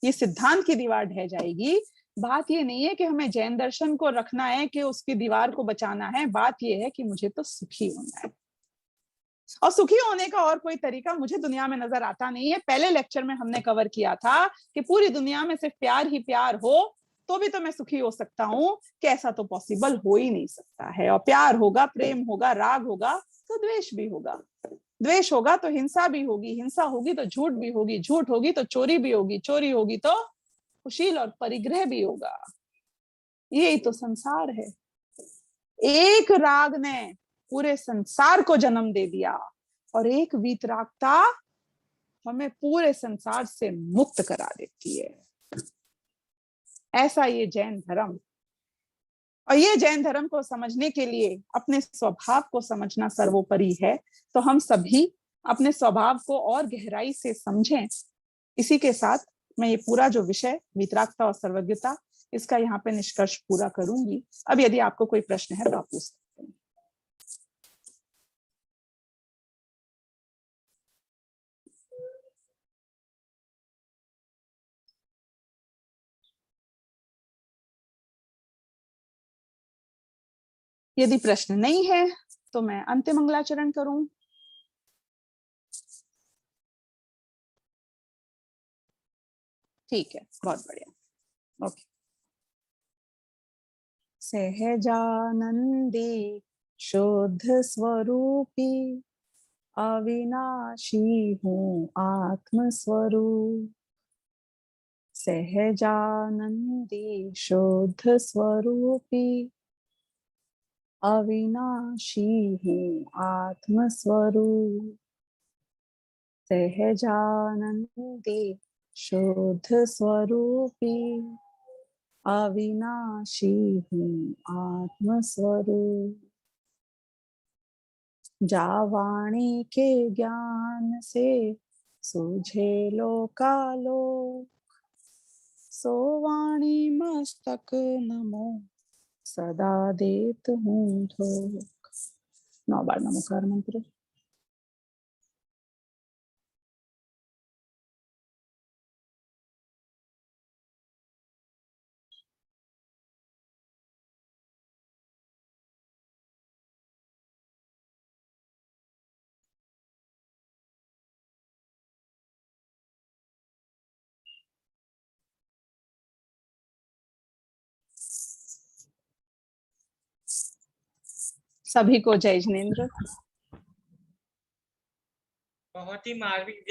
ये सिद्धांत की दीवार ढह जाएगी। बात ये नहीं है कि हमें जैन दर्शन को रखना है कि उसकी दीवार को बचाना है, बात ये है कि मुझे तो सुखी होना है। और सुखी होने का और कोई तरीका मुझे दुनिया में नजर आता नहीं है। पहले लेक्चर में हमने कवर किया था कि पूरी दुनिया में सिर्फ प्यार ही प्यार हो तो भी तो मैं सुखी हो सकता हूं, कि ऐसा तो पॉसिबल हो ही नहीं सकता है। और प्यार होगा, प्रेम होगा, राग होगा तो द्वेष भी होगा, द्वेष होगा तो हिंसा भी होगी, हिंसा होगी तो झूठ भी होगी, झूठ होगी तो चोरी भी होगी, चोरी होगी तो कुशील और परिग्रह भी होगा। यही तो संसार है। एक राग ने पूरे संसार को जन्म दे दिया और एक वीतरागता हमें पूरे संसार से मुक्त करा देती है। ऐसा ये जैन धर्म। और ये जैन धर्म को समझने के लिए अपने स्वभाव को समझना सर्वोपरि है। तो हम सभी अपने स्वभाव को और गहराई से समझें। इसी के साथ मैं ये पूरा जो विषय वितरागता और सर्वज्ञता, इसका यहाँ पे निष्कर्ष पूरा करूंगी। अब यदि आपको कोई प्रश्न है तो आप पूछ सकते हैं। यदि प्रश्न नहीं है तो मैं अंतिम मंगलाचरण करूं। ठीक है, बहुत बढ़िया। ओके। सहजानंदी शुद्ध स्वरूपी अविनाशी हूँ आत्म स्वरूप। सहजानंदी शुद्ध स्वरूपी अविनाशी हूँ आत्म स्वरूप। सहजानंदी शुद्ध स्वरूपी अविनाशी हूँ आत्म स्वरूप। जावाणी के ज्ञान से सूझे लोकालोक, सो वाणी मस्तक नमो सदा देत हूँ ठोक। 9 बार नमोकार मंत्र। सभी को जय जिनेन्द्र। बहुत ही मार्मिक